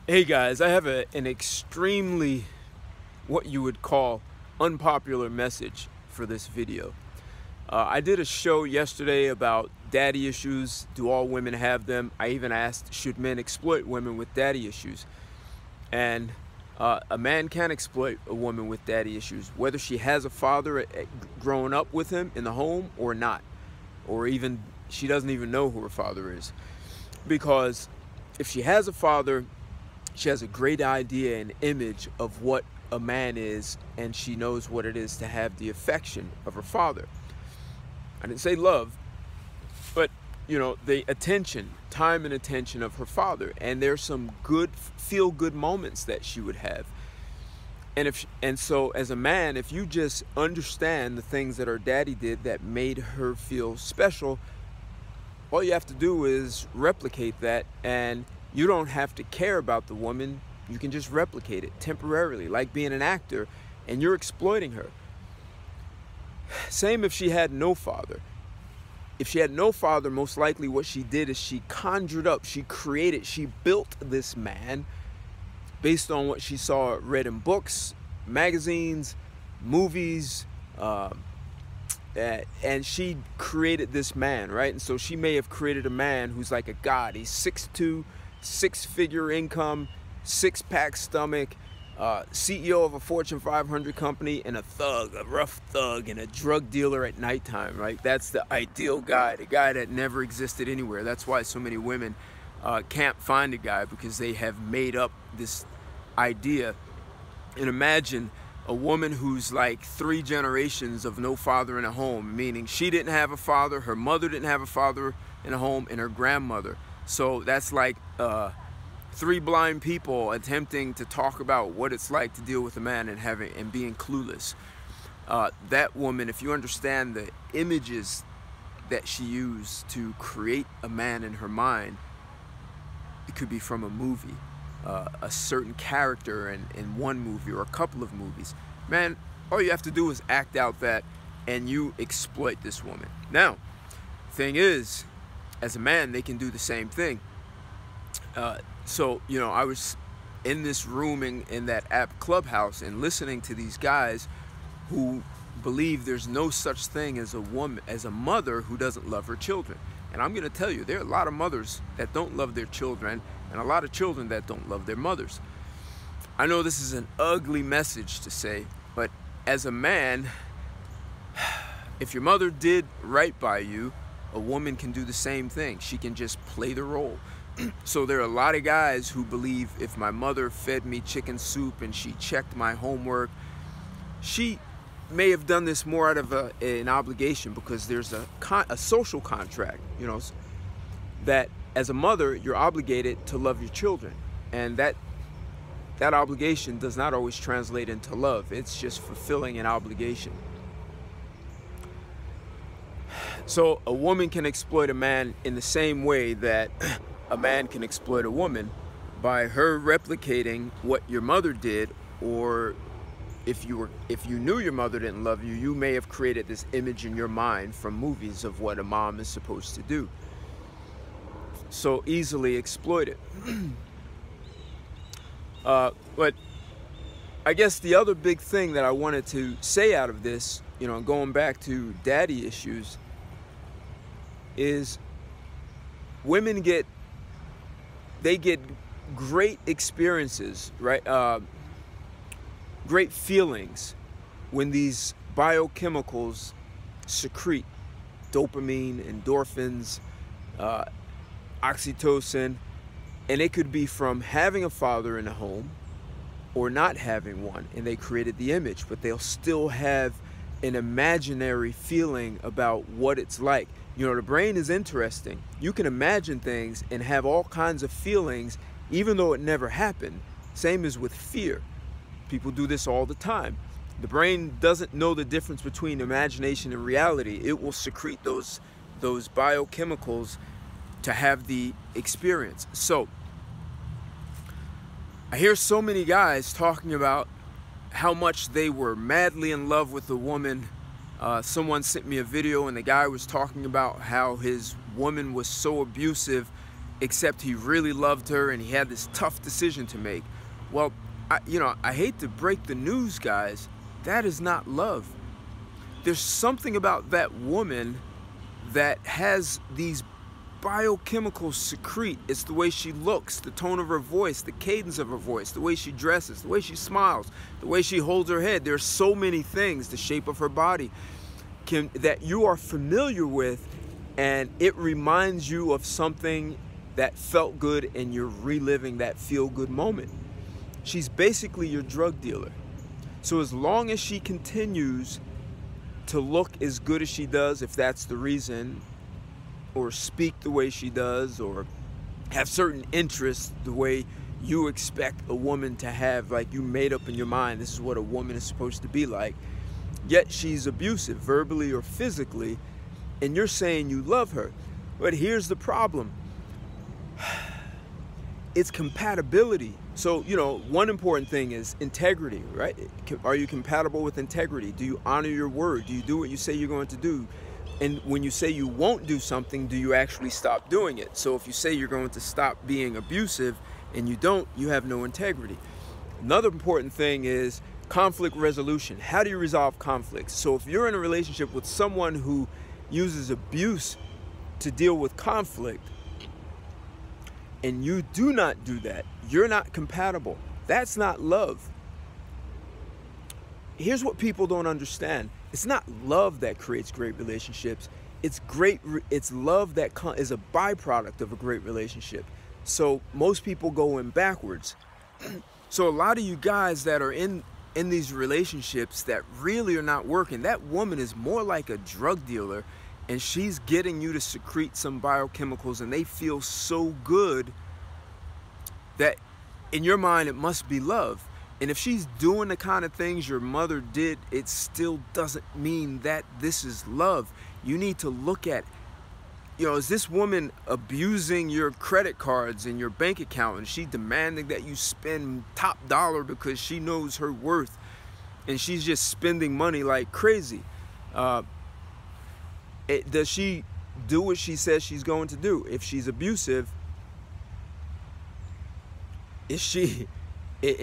Hey guys, I have an extremely, what you would call, unpopular message for this video. I did a show yesterday about daddy issues. Do all women have them? I even asked, should men exploit women with daddy issues? And a man can exploit a woman with daddy issues, whether she has a father growing up with him in the home or not, or even she doesn't even know who her father is. Because if she has a father, she has a great idea and image of what a man is, and she knows what it is to have the affection of her father. I didn't say love, but the attention, time and attention of her father. And there's some good, feel-good moments that she would have. And so as a man, if you just understand the things that her daddy did that made her feel special, all you have to do is replicate that, and you don't have to care about the woman. You can just replicate it temporarily, like being an actor, and you're exploiting her. Same if she had no father. If she had no father, most likely what she did is she conjured up, she created, she built this man based on what she saw, read in books, magazines, movies, and she created this man, right? And so she may have created a man who's like a god. He's 6'2", six-figure income, six-pack stomach, CEO of a Fortune 500 company, and a thug, a rough thug, and a drug dealer at nighttime, right? That's the ideal guy, the guy that never existed anywhere. That's why so many women can't find a guy, because they have made up this idea. And imagine a woman who's like 3 generations of no father in a home, meaning she didn't have a father, her mother didn't have a father in a home, and her grandmother. So that's like 3 blind people attempting to talk about what it's like to deal with a man and being clueless. That woman, if you understand the images that she used to create a man in her mind, it could be from a movie, a certain character in one movie or a couple of movies. Man, all you have to do is act out that, and you exploit this woman. Now, thing is, as a man, they can do the same thing. So I was in this room in that app Clubhouse and listening to these guys who believe there's no such thing as a mother who doesn't love her children. And I'm going to tell you, there are a lot of mothers that don't love their children, and a lot of children that don't love their mothers. I know this is an ugly message to say, but as a man, if your mother did right by you, a woman can do the same thing. She can just play the role. So there are a lot of guys who believe if my mother fed me chicken soup and she checked my homework, she may have done this more out of an obligation, because there's a social contract, that as a mother, you're obligated to love your children. And that obligation does not always translate into love. It's just fulfilling an obligation. So a woman can exploit a man in the same way that a man can exploit a woman, by her replicating what your mother did. Or if you knew your mother didn't love you, you may have created this image in your mind from movies of what a mom is supposed to do. So easily exploited. But I guess the other big thing that I wanted to say out of this, going back to daddy issues, is women get great experiences, right? Great feelings when these biochemicals secrete dopamine, endorphins, oxytocin, and it could be from having a father in the home or not having one, and they created the image, but they'll still have an imaginary feeling about what it's like. The brain is interesting. You can imagine things and have all kinds of feelings even though it never happened. Same as with fear. People do this all the time. The brain doesn't know the difference between imagination and reality. It will secrete those biochemicals to have the experience. So I hear so many guys talking about how much they were madly in love with a woman. Someone sent me a video and the guy was talking about how his woman was so abusive except he really loved her and he had this tough decision to make. Well, I hate to break the news, guys. That is not love. There's something about that woman that has these biochemicals secrete. It's the way she looks, the tone of her voice, the cadence of her voice, the way she dresses, the way she smiles, the way she holds her head. There's so many things, the shape of her body, that you are familiar with, and it reminds you of something that felt good, and you're reliving that feel-good moment. She's basically your drug dealer. So as long as she continues to look as good as she does, if that's the reason, or speak the way she does, or have certain interests the way you expect a woman to have, like you made up in your mind, this is what a woman is supposed to be like, yet she's abusive, verbally or physically, and you're saying you love her. But here's the problem. It's compatibility. So, one important thing is integrity, right? Are you compatible with integrity? Do you honor your word? Do you do what you say you're going to do? And when you say you won't do something, do you actually stop doing it? So if you say you're going to stop being abusive and you don't, you have no integrity. Another important thing is conflict resolution. How do you resolve conflicts? So if you're in a relationship with someone who uses abuse to deal with conflict, and you do not do that, you're not compatible. That's not love. Here's what people don't understand. It's not love that creates great relationships. It's love that is a byproduct of a great relationship. So most people go in backwards. So a lot of you guys that are in these relationships that really are not working, that woman is more like a drug dealer, and she's getting you to secrete some biochemicals, and they feel so good that in your mind it must be love. And if she's doing the kind of things your mother did, it still doesn't mean that this is love. You need to look at, is this woman abusing your credit cards and your bank account, and she demanding that you spend top dollar because she knows her worth, and she's just spending money like crazy? Does she do what she says she's going to do? If she's abusive, and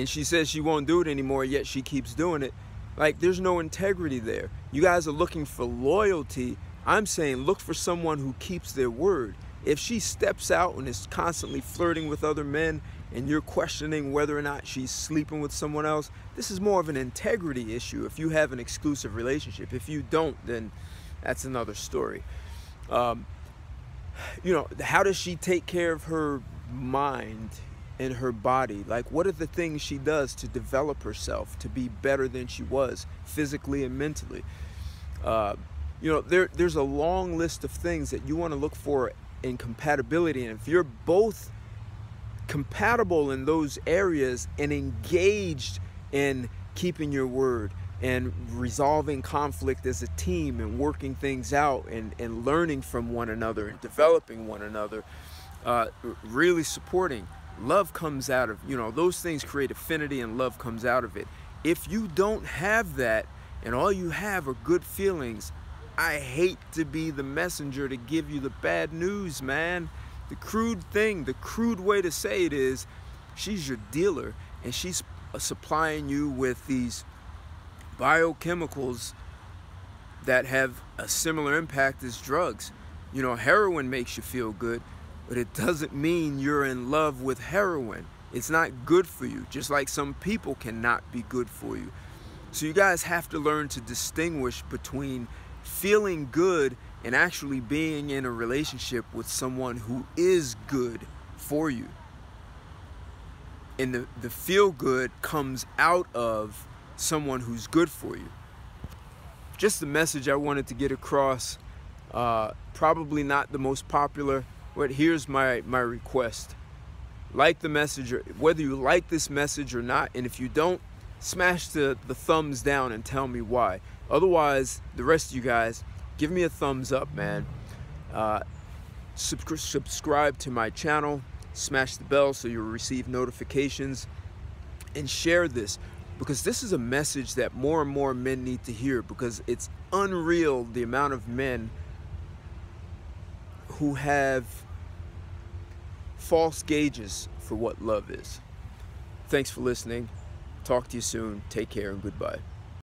she says she won't do it anymore, yet she keeps doing it, like, there's no integrity there. You guys are looking for loyalty. I'm saying look for someone who keeps their word. If she steps out and is constantly flirting with other men, and you're questioning whether or not she's sleeping with someone else, this is more of an integrity issue if you have an exclusive relationship. If you don't, then that's another story. How does she take care of her mind and her body? Like, what are the things she does to develop herself to be better than she was physically and mentally? There's a long list of things that you want to look for in compatibility, and if you're both compatible in those areas and engaged in keeping your word and resolving conflict as a team and working things out and learning from one another and developing one another, really supporting, love comes out of, those things create affinity, and love comes out of it. If you don't have that and all you have are good feelings, I hate to be the messenger to give you the bad news, man. The crude way to say it is, she's your dealer, and she's supplying you with these biochemicals that have a similar impact as drugs. Heroin makes you feel good, but it doesn't mean you're in love with heroin. It's not good for you, just like some people cannot be good for you. So you guys have to learn to distinguish between feeling good and actually being in a relationship with someone who is good for you. And the feel good comes out of someone who's good for you. Just the message I wanted to get across. Probably not the most popular, but here's my request. Like the message, whether you like this message or not, and if you don't, smash the thumbs down and tell me why. Otherwise, the rest of you guys, give me a thumbs up, man. Subscribe to my channel, smash the bell so you'll receive notifications, and share this, because this is a message that more and more men need to hear, because it's unreal the amount of men who have false gauges for what love is. Thanks for listening. Talk to you soon. Take care and goodbye.